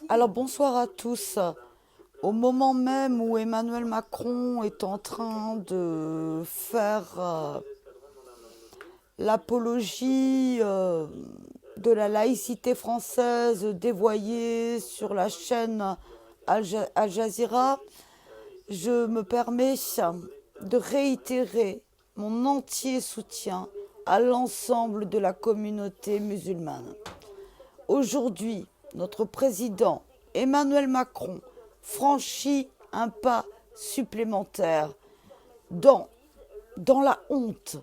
Alors bonsoir à tous. Au moment même où Emmanuel Macron est en train de faire l'apologie de la laïcité française dévoyée sur la chaîne Al Jazeera, je me permets de réitérer mon entier soutien à l'ensemble de la communauté musulmane. Aujourd'hui, notre président Emmanuel Macron franchit un pas supplémentaire dans, dans la honte,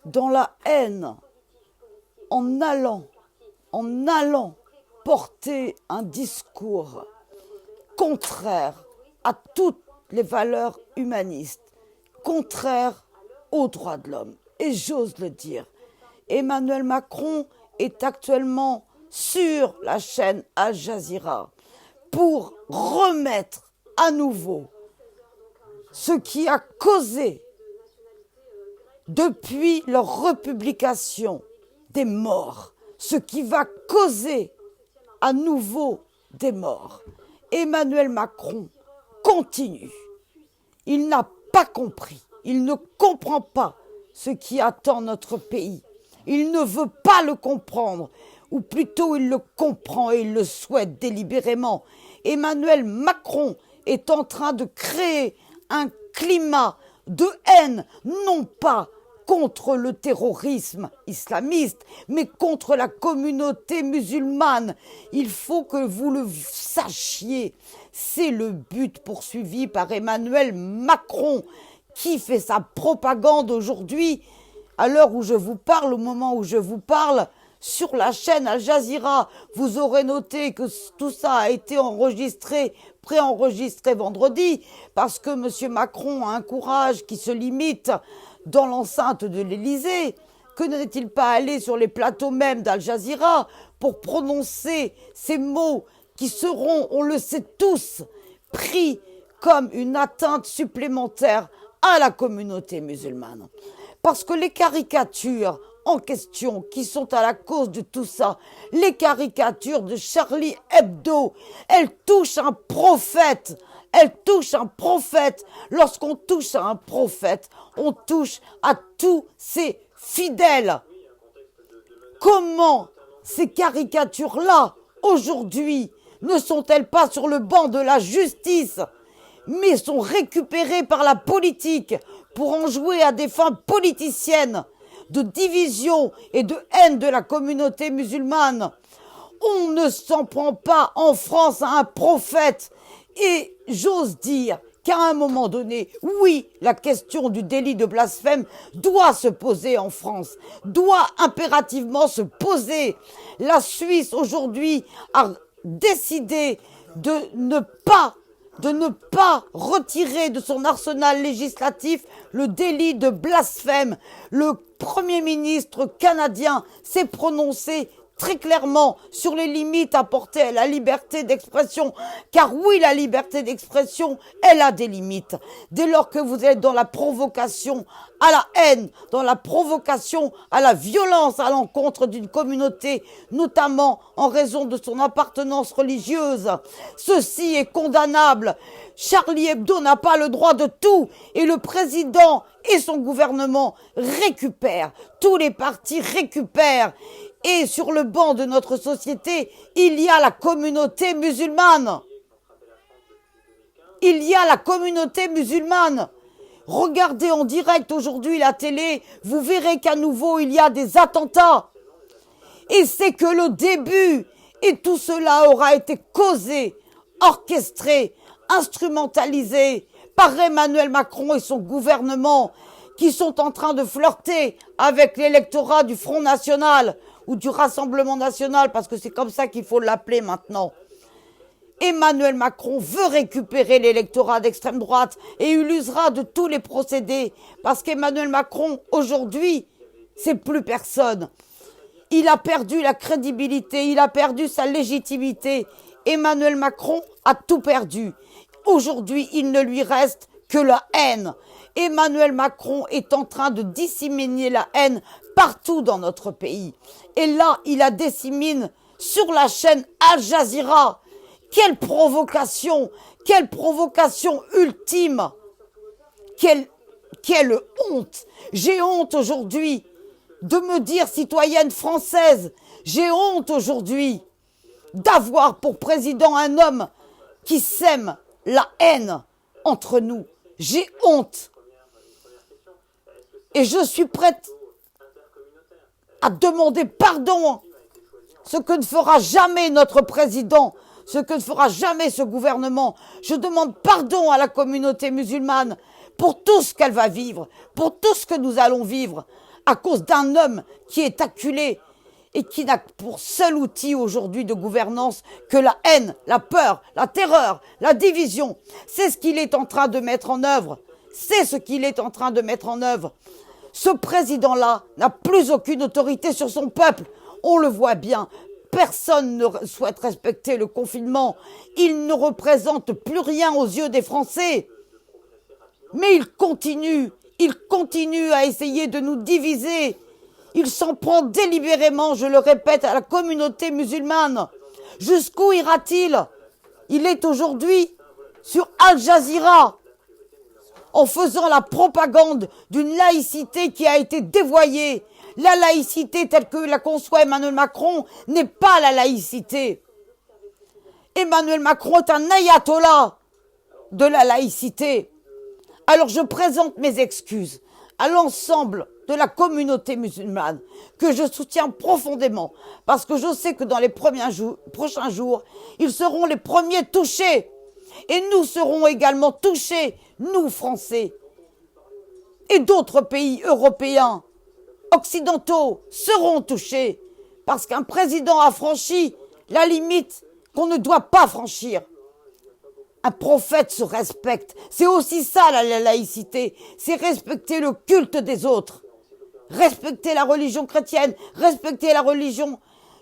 dans la haine, en allant porter un discours contraire à toutes les valeurs humanistes, contraire aux droits de l'homme. Et j'ose le dire, Emmanuel Macron est actuellement sur la chaîne Al Jazeera pour remettre à nouveau ce qui a causé depuis leur republication des morts, ce qui va causer à nouveau des morts. Emmanuel Macron continue. Il n'a pas compris, il ne comprend pas ce qui attend notre pays. Il ne veut pas le comprendre, ou plutôt il le comprend et il le souhaite délibérément. Emmanuel Macron est en train de créer un climat de haine, non pas contre le terrorisme islamiste, mais contre la communauté musulmane. Il faut que vous le sachiez. C'est le but poursuivi par Emmanuel Macron, qui fait sa propagande aujourd'hui, à l'heure où je vous parle, au moment où je vous parle, sur la chaîne Al Jazeera. Vous aurez noté que tout ça a été enregistré, préenregistré vendredi, parce que M. Macron a un courage qui se limite dans l'enceinte de l'Élysée. Que n'est-il pas allé sur les plateaux même d'Al Jazeera pour prononcer ces mots qui seront, on le sait tous, pris comme une atteinte supplémentaire à la communauté musulmane. Parce que les caricatures en question qui sont à la cause de tout ça, les caricatures de Charlie Hebdo, elles touchent un prophète. Elles touchent un prophète. Lorsqu'on touche à un prophète, on touche à tous ses fidèles. Comment ces caricatures-là, aujourd'hui, ne sont-elles pas sur le banc de la justice, mais sont récupérées par la politique pour en jouer à des fins politiciennes, de division et de haine de la communauté musulmane? On ne s'en prend pas en France à un prophète. Et j'ose dire qu'à un moment donné, oui, la question du délit de blasphème doit se poser en France, doit impérativement se poser. La Suisse aujourd'hui a décidé de ne pas retirer de son arsenal législatif le délit de blasphème. Le Premier ministre canadien s'est prononcé très clairement sur les limites apportées à la liberté d'expression. Car oui, la liberté d'expression, elle a des limites. Dès lors que vous êtes dans la provocation à la haine, dans la provocation à la violence à l'encontre d'une communauté, notamment en raison de son appartenance religieuse, ceci est condamnable. Charlie Hebdo n'a pas le droit de tout, et le président et son gouvernement récupèrent, tous les partis récupèrent. Et sur le banc de notre société, il y a la communauté musulmane. Il y a la communauté musulmane. Regardez en direct aujourd'hui la télé, vous verrez qu'à nouveau il y a des attentats. Et c'est que le début, et tout cela aura été causé, orchestré, instrumentalisé par Emmanuel Macron et son gouvernement, qui sont en train de flirter avec l'électorat du Front National, ou du Rassemblement National, parce que c'est comme ça qu'il faut l'appeler maintenant. Emmanuel Macron veut récupérer l'électorat d'extrême droite et il usera de tous les procédés, parce qu'Emmanuel Macron, aujourd'hui, c'est plus personne. Il a perdu la crédibilité, il a perdu sa légitimité. Emmanuel Macron a tout perdu. Aujourd'hui, il ne lui reste que la haine. Emmanuel Macron est en train de disséminer la haine partout dans notre pays. Et là, il la dissémine sur la chaîne Al Jazeera. Quelle provocation ultime, quelle honte. J'ai honte aujourd'hui de me dire citoyenne française. J'ai honte aujourd'hui d'avoir pour président un homme qui sème la haine entre nous. J'ai honte. Et je suis prête à demander pardon, ce que ne fera jamais notre président, ce que ne fera jamais ce gouvernement. Je demande pardon à la communauté musulmane pour tout ce qu'elle va vivre, pour tout ce que nous allons vivre, à cause d'un homme qui est acculé et qui n'a pour seul outil aujourd'hui de gouvernance que la haine, la peur, la terreur, la division. C'est ce qu'il est en train de mettre en œuvre. C'est ce qu'il est en train de mettre en œuvre. Ce président-là n'a plus aucune autorité sur son peuple. On le voit bien. Personne ne souhaite respecter le confinement. Il ne représente plus rien aux yeux des Français. Mais il continue à essayer de nous diviser. Il s'en prend délibérément, je le répète, à la communauté musulmane. Jusqu'où ira-t-il? Il est aujourd'hui sur Al Jazeera, en faisant la propagande d'une laïcité qui a été dévoyée. La laïcité telle que la conçoit Emmanuel Macron n'est pas la laïcité. Emmanuel Macron est un ayatollah de la laïcité. Alors je présente mes excuses à l'ensemble de la communauté musulmane que je soutiens profondément parce que je sais que dans les prochains jours, ils seront les premiers touchés. Et nous serons également touchés, nous Français, et d'autres pays européens, occidentaux, seront touchés, parce qu'un président a franchi la limite qu'on ne doit pas franchir. Un prophète se respecte, c'est aussi ça la laïcité, c'est respecter le culte des autres, respecter la religion chrétienne, respecter la religion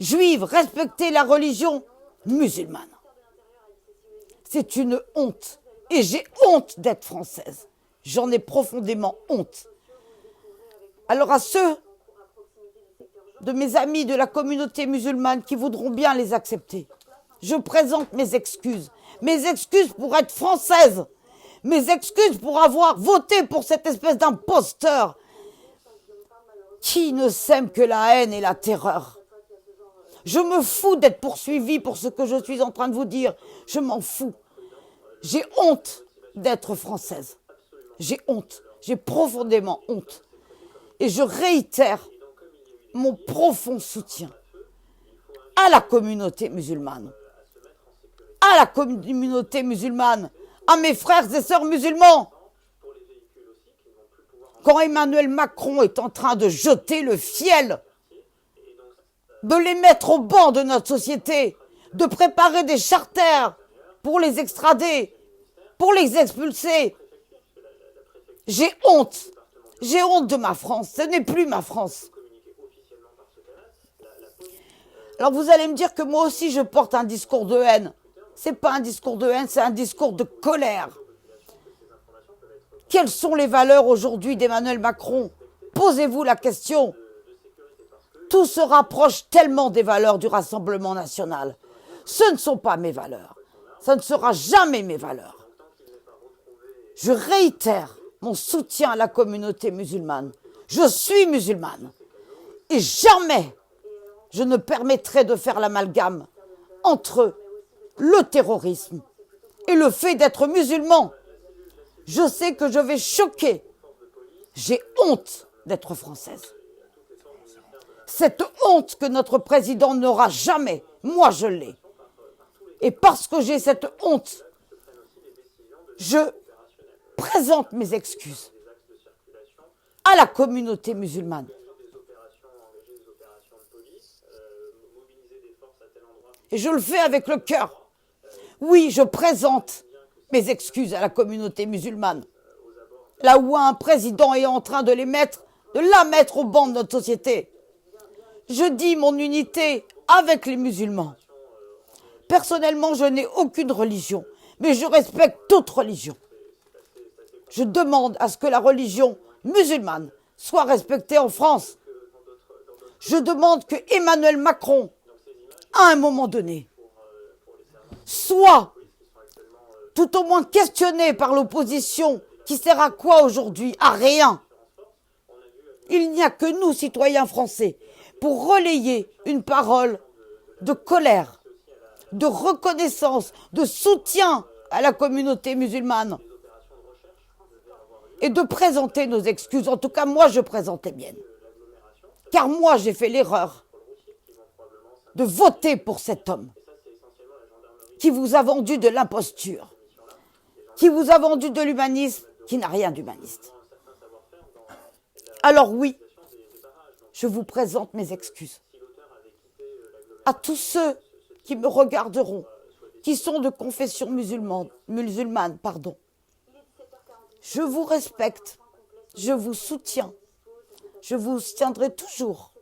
juive, respecter la religion musulmane. C'est une honte. Et j'ai honte d'être française. J'en ai profondément honte. Alors à ceux de mes amis de la communauté musulmane qui voudront bien les accepter, je présente mes excuses. Mes excuses pour être française. Mes excuses pour avoir voté pour cette espèce d'imposteur qui ne sème que la haine et la terreur. Je me fous d'être poursuivie pour ce que je suis en train de vous dire. Je m'en fous. J'ai honte d'être française. J'ai honte. J'ai profondément honte. Et je réitère mon profond soutien à la communauté musulmane. À la communauté musulmane. À mes frères et sœurs musulmans. Quand Emmanuel Macron est en train de jeter le fiel, de les mettre au banc de notre société, de préparer des charters pour les extrader, pour les expulser. J'ai honte. J'ai honte de ma France. Ce n'est plus ma France. Alors vous allez me dire que moi aussi je porte un discours de haine. C'est pas un discours de haine, c'est un discours de colère. Quelles sont les valeurs aujourd'hui d'Emmanuel Macron? Posez-vous la question. Tout se rapproche tellement des valeurs du Rassemblement national. Ce ne sont pas mes valeurs. Ça ne sera jamais mes valeurs. Je réitère mon soutien à la communauté musulmane. Je suis musulmane. Et jamais je ne permettrai de faire l'amalgame entre le terrorisme et le fait d'être musulman. Je sais que je vais choquer. J'ai honte d'être française. Cette honte que notre président n'aura jamais, moi je l'ai. Et parce que j'ai cette honte, je présente mes excuses à la communauté musulmane. Et je le fais avec le cœur. Oui, je présente mes excuses à la communauté musulmane. Là où un président est en train de la mettre au banc de notre société. Je dis mon unité avec les musulmans. Personnellement, je n'ai aucune religion, mais je respecte toute religion. Je demande à ce que la religion musulmane soit respectée en France. Je demande que Emmanuel Macron, à un moment donné, soit tout au moins questionné par l'opposition, qui sert à quoi aujourd'hui? À rien. Il n'y a que nous, citoyens français, pour relayer une parole de colère, de reconnaissance, de soutien à la communauté musulmane et de présenter nos excuses. En tout cas, moi, je présente les miennes. Car moi, j'ai fait l'erreur de voter pour cet homme qui vous a vendu de l'imposture, qui vous a vendu de l'humanisme, qui n'a rien d'humaniste. Alors oui, je vous présente mes excuses. À tous ceux qui me regarderont, qui sont de confession musulmane, pardon. Je vous respecte, je vous soutiens, je vous soutiendrai toujours.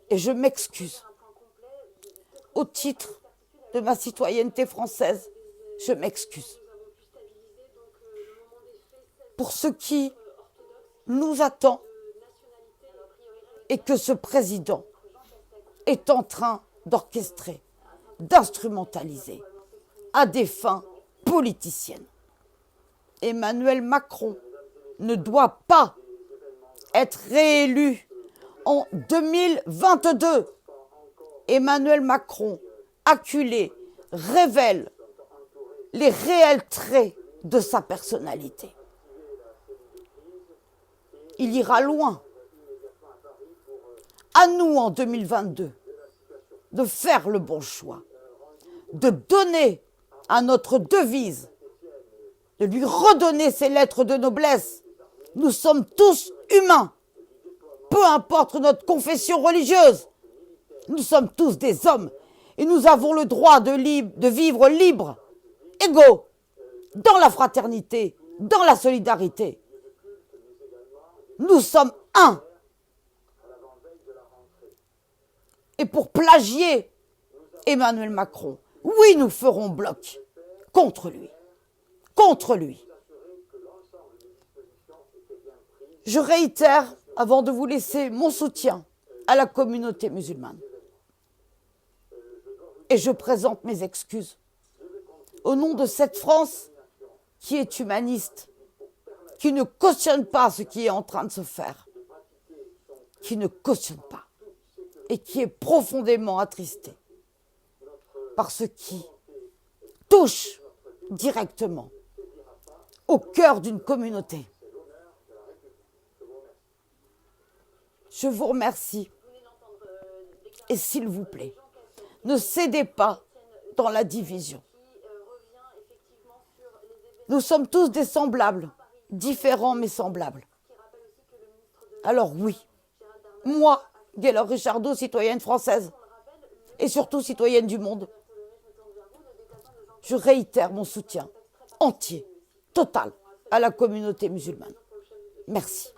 Et je m'excuse. Au titre de ma citoyenneté française, je m'excuse. Pour ce qui nous attend et que ce président est en train d'orchestrer, d'instrumentaliser à des fins politiciennes. Emmanuel Macron ne doit pas être réélu en 2022. Emmanuel Macron, acculé, révèle les réels traits de sa personnalité. Il ira loin. À nous, en 2022, de faire le bon choix, de donner à notre devise, de lui redonner ses lettres de noblesse. Nous sommes tous humains, peu importe notre confession religieuse. Nous sommes tous des hommes et nous avons le droit de vivre libres, égaux, dans la fraternité, dans la solidarité. Nous sommes un. Et pour plagier Emmanuel Macron, oui, nous ferons bloc contre lui. Contre lui. Je réitère, avant de vous laisser, mon soutien à la communauté musulmane. Et je présente mes excuses au nom de cette France qui est humaniste, qui ne cautionne pas ce qui est en train de se faire, qui ne cautionne pas et qui est profondément attristée par ce qui touche directement au cœur d'une communauté. Je vous remercie et s'il vous plaît, ne cédez pas dans la division. Nous sommes tous des semblables, différents mais semblables. Alors oui, moi, Gaylor Richardot, citoyenne française et surtout citoyenne du monde, je réitère mon soutien entier, total, à la communauté musulmane. Merci.